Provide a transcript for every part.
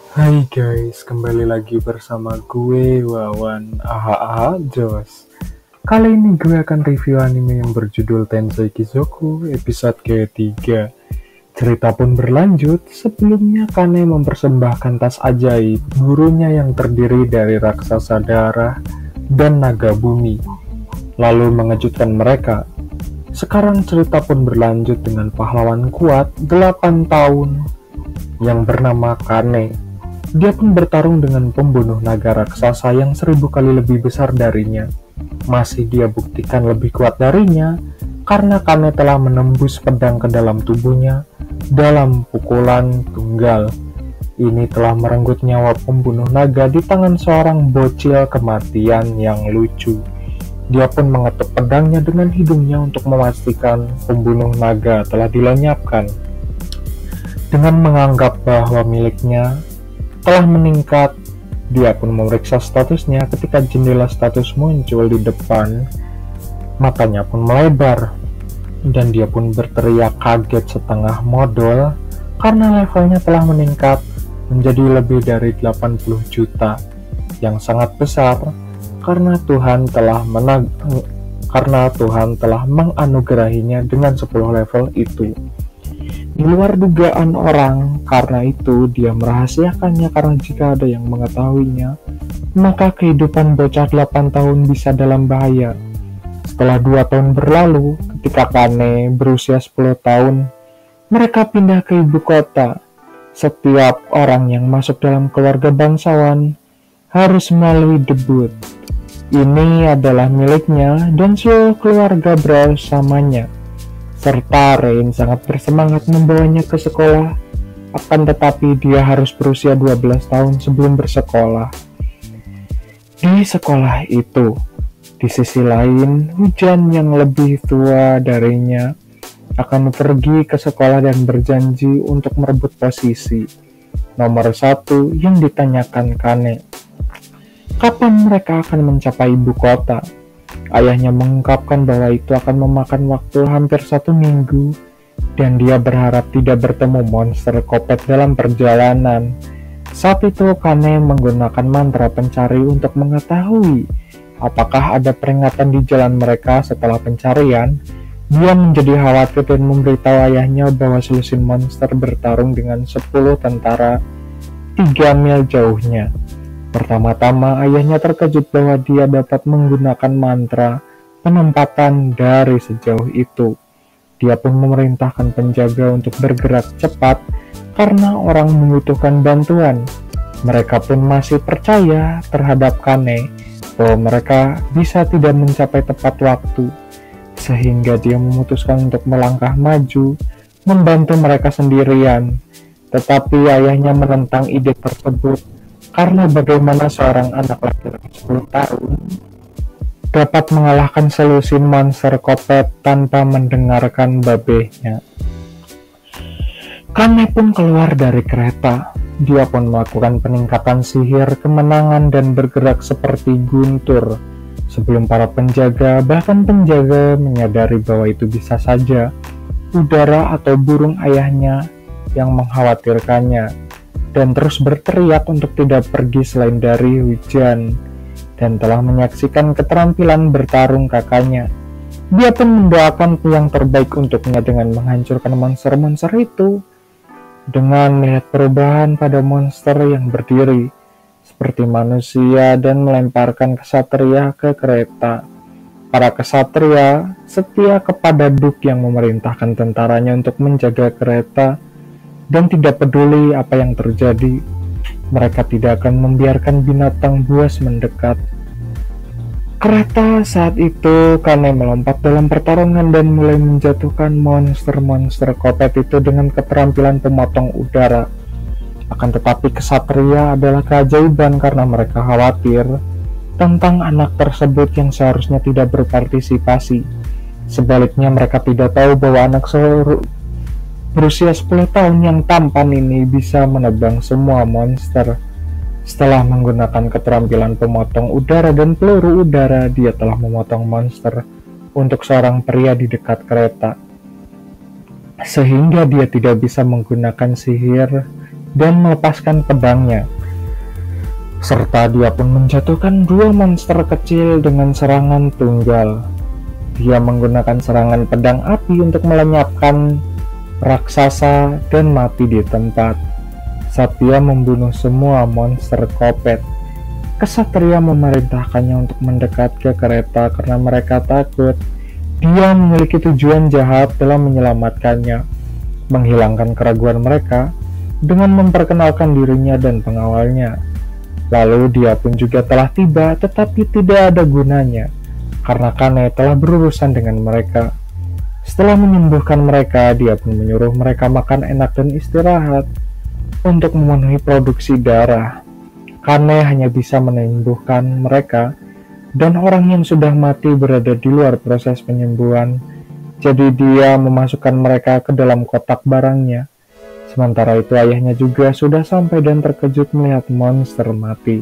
Hai guys, kembali lagi bersama gue Wawan Aha Jos. Kali ini gue akan review anime yang berjudul Tensei Kizoku episode ketiga. Cerita pun berlanjut, sebelumnya Kane mempersembahkan tas ajaib gurunya yang terdiri dari raksasa darah dan naga bumi, lalu mengejutkan mereka. Sekarang cerita pun berlanjut dengan pahlawan kuat 8 tahun yang bernama Kane. Dia pun bertarung dengan pembunuh naga raksasa yang 1000 kali lebih besar darinya. Masih dia buktikan lebih kuat darinya, karena Kane telah menembus pedang ke dalam tubuhnya dalam pukulan tunggal. Ini telah merenggut nyawa pembunuh naga di tangan seorang bocil kematian yang lucu. Dia pun mengetuk pedangnya dengan hidungnya untuk memastikan pembunuh naga telah dilenyapkan. Dengan menganggap bahwa miliknya telah meningkat, dia pun memeriksa statusnya. Ketika jendela status muncul di depan, matanya pun melebar, dan dia pun berteriak kaget setengah modal karena levelnya telah meningkat menjadi lebih dari 80 juta, yang sangat besar karena Tuhan telah menganugerahinya dengan 10 level itu. Di luar dugaan orang, karena itu dia merahasiakannya karena jika ada yang mengetahuinya, maka kehidupan bocah 8 tahun bisa dalam bahaya. Setelah 2 tahun berlalu, ketika Kane berusia 10 tahun, mereka pindah ke ibu kota. Setiap orang yang masuk dalam keluarga bangsawan harus melalui debut. Ini adalah miliknya dan seluruh keluarga bersamanya. Serta Rain sangat bersemangat membawanya ke sekolah, akan tetapi dia harus berusia 12 tahun sebelum bersekolah. Di sekolah itu, di sisi lain, Hujan yang lebih tua darinya akan pergi ke sekolah dan berjanji untuk merebut posisi nomor 1 yang ditanyakan Kane. Kapan mereka akan mencapai ibu kota? Ayahnya mengungkapkan bahwa itu akan memakan waktu hampir 1 minggu, dan dia berharap tidak bertemu monster kopet dalam perjalanan. Saat itu Kane menggunakan mantra pencari untuk mengetahui apakah ada peringatan di jalan mereka setelah pencarian. Dia menjadi khawatir dan memberitahu ayahnya bahwa selusin monster bertarung dengan 10 tentara 3 mil jauhnya. Pertama-tama ayahnya terkejut bahwa dia dapat menggunakan mantra penempatan dari sejauh itu. Dia pun memerintahkan penjaga untuk bergerak cepat karena orang membutuhkan bantuan. Mereka pun masih percaya terhadap Kane bahwa mereka bisa tidak mencapai tepat waktu, sehingga dia memutuskan untuk melangkah maju membantu mereka sendirian. Tetapi ayahnya menentang ide tersebut, karena bagaimana seorang anak laki-laki 10 tahun dapat mengalahkan selusin monster kopet tanpa mendengarkan babehnya. Kane pun keluar dari kereta. Dia pun melakukan peningkatan sihir kemenangan dan bergerak seperti guntur. Sebelum para penjaga, bahkan penjaga menyadari bahwa itu bisa saja udara atau burung ayahnya yang mengkhawatirkannya, dan terus berteriak untuk tidak pergi selain dari Hujan, dan telah menyaksikan keterampilan bertarung kakaknya. Dia pun mendoakan yang terbaik untuknya dengan menghancurkan monster-monster itu, dengan melihat perubahan pada monster yang berdiri seperti manusia dan melemparkan kesatria ke kereta. Para kesatria setia kepada Duk yang memerintahkan tentaranya untuk menjaga kereta, dan tidak peduli apa yang terjadi, mereka tidak akan membiarkan binatang buas mendekat. Kereta saat itu Kane melompat dalam pertarungan dan mulai menjatuhkan monster-monster kopet itu dengan keterampilan pemotong udara. Akan tetapi kesatria adalah keajaiban karena mereka khawatir tentang anak tersebut yang seharusnya tidak berpartisipasi. Sebaliknya mereka tidak tahu bahwa anak berusia 10 tahun yang tampan ini bisa menebang semua monster. Setelah menggunakan keterampilan pemotong udara dan peluru udara, dia telah memotong monster untuk seorang pria di dekat kereta, sehingga dia tidak bisa menggunakan sihir dan melepaskan pedangnya. Serta dia pun menjatuhkan dua monster kecil dengan serangan tunggal. Dia menggunakan serangan pedang api untuk melenyapkan raksasa dan mati di tempat. Saat dia membunuh semua monster kopet, kesatria memerintahkannya untuk mendekat ke kereta karena mereka takut dia memiliki tujuan jahat dalam menyelamatkannya, menghilangkan keraguan mereka dengan memperkenalkan dirinya dan pengawalnya. Lalu dia pun juga telah tiba, tetapi tidak ada gunanya, karena Kane telah berurusan dengan mereka. Setelah menyembuhkan mereka, dia pun menyuruh mereka makan enak dan istirahat untuk memenuhi produksi darah. Kane hanya bisa menyembuhkan mereka, dan orang yang sudah mati berada di luar proses penyembuhan. Jadi dia memasukkan mereka ke dalam kotak barangnya. Sementara itu ayahnya juga sudah sampai dan terkejut melihat monster mati.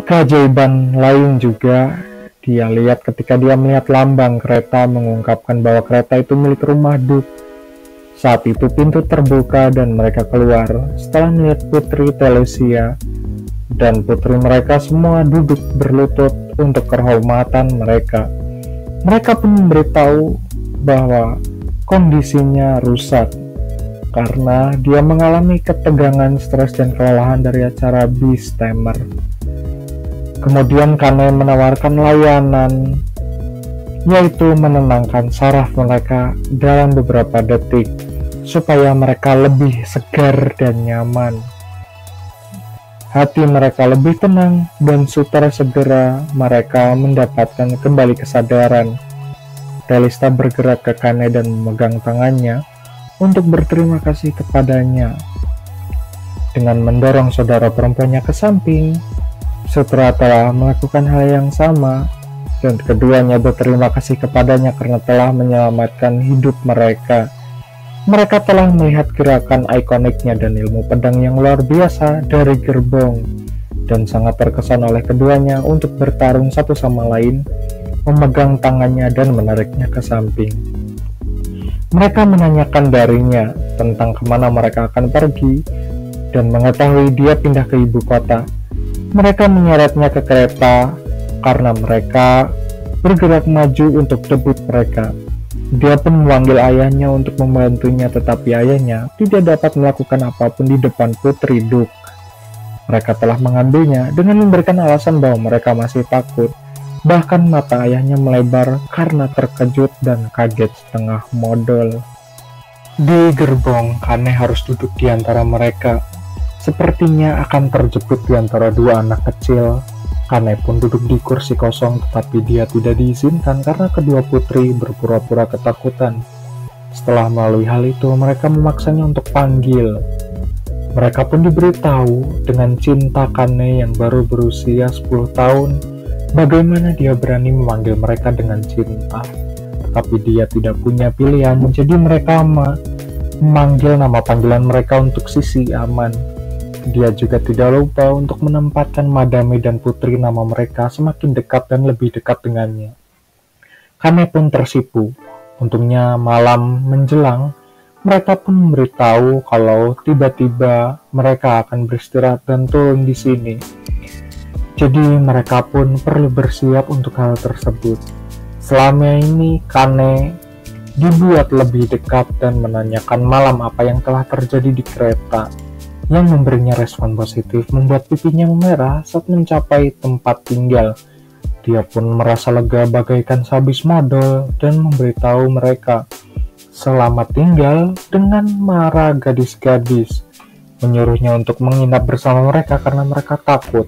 Keajaiban lain juga dia lihat ketika dia melihat lambang kereta mengungkapkan bahwa kereta itu milik rumah Duke. Saat itu pintu terbuka dan mereka keluar setelah melihat Putri Telesia, dan putri mereka semua duduk berlutut untuk kehormatan mereka. Mereka pun memberitahu bahwa kondisinya rusak karena dia mengalami ketegangan, stres, dan kelelahan dari acara Beast Tamer. Kemudian Kane menawarkan layanan, yaitu menenangkan saraf mereka dalam beberapa detik supaya mereka lebih segar dan nyaman. Hati mereka lebih tenang dan sutra segera mereka mendapatkan kembali kesadaran. Telista bergerak ke Kane dan memegang tangannya untuk berterima kasih kepadanya. Dengan mendorong saudara perempuannya ke samping, Sutra telah melakukan hal yang sama, dan keduanya berterima kasih kepadanya karena telah menyelamatkan hidup mereka. Mereka telah melihat gerakan ikoniknya dan ilmu pedang yang luar biasa dari Gerbong, dan sangat terkesan oleh keduanya untuk bertarung satu sama lain, memegang tangannya dan menariknya ke samping. Mereka menanyakan darinya tentang kemana mereka akan pergi dan mengetahui dia pindah ke ibu kota. Mereka menyeretnya ke kereta karena mereka bergerak maju untuk debut mereka. Dia pun memanggil ayahnya untuk membantunya, tetapi ayahnya tidak dapat melakukan apapun di depan Putri Duke. Mereka telah mengambilnya dengan memberikan alasan bahwa mereka masih takut. Bahkan mata ayahnya melebar karena terkejut dan kaget setengah modal. Di gerbong, Kane harus duduk di antara mereka. Sepertinya akan terjepit di antara dua anak kecil. Kane pun duduk di kursi kosong, tetapi dia tidak diizinkan karena kedua putri berpura-pura ketakutan. Setelah melalui hal itu, mereka memaksanya untuk panggil. Mereka pun diberitahu dengan cinta Kane yang baru berusia 10 tahun, bagaimana dia berani memanggil mereka dengan cinta. Tetapi dia tidak punya pilihan, jadi mereka memanggil nama panggilan mereka untuk sisi aman. Dia juga tidak lupa untuk menempatkan Madame dan putri nama mereka semakin dekat dan lebih dekat dengannya. Kane pun tersipu. Untungnya malam menjelang, mereka pun memberitahu kalau tiba-tiba mereka akan beristirahat dan turun di sini. Jadi mereka pun perlu bersiap untuk hal tersebut. Selama ini Kane dibuat lebih dekat dan menanyakan malam apa yang telah terjadi di kereta. Yang memberinya respon positif membuat pipinya memerah saat mencapai tempat tinggal. Dia pun merasa lega bagaikan sehabis modal dan memberitahu mereka selamat tinggal dengan marah gadis-gadis, menyuruhnya untuk menginap bersama mereka karena mereka takut.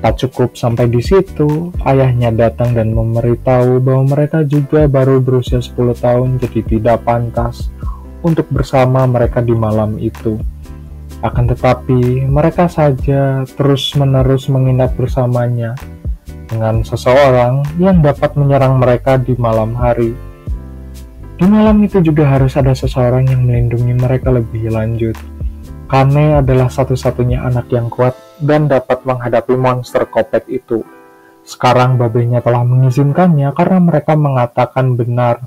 Tak cukup sampai di situ, ayahnya datang dan memberitahu bahwa mereka juga baru berusia 10 tahun, jadi tidak pantas untuk bersama mereka di malam itu. Akan tetapi, mereka saja terus-menerus menginap bersamanya dengan seseorang yang dapat menyerang mereka di malam hari. Di malam itu juga harus ada seseorang yang melindungi mereka lebih lanjut. Kane adalah satu-satunya anak yang kuat dan dapat menghadapi monster kopet itu. Sekarang babenya telah mengizinkannya karena mereka mengatakan benar.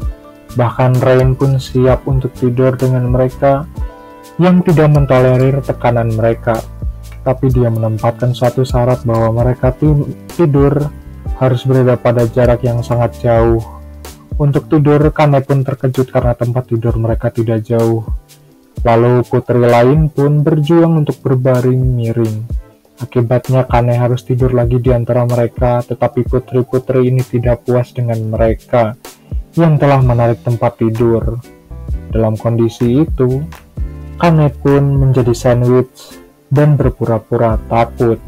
Bahkan Rain pun siap untuk tidur dengan mereka. yang tidak mentolerir tekanan mereka. Tapi dia menempatkan suatu syarat bahwa mereka tidur harus berada pada jarak yang sangat jauh. Untuk tidur, Kane pun terkejut karena tempat tidur mereka tidak jauh. Lalu putri lain pun berjuang untuk berbaring miring. Akibatnya Kane harus tidur lagi di antara mereka, tetapi putri-putri ini tidak puas dengan mereka yang telah menarik tempat tidur. Dalam kondisi itu, Kane pun menjadi sandwich dan berpura-pura takut.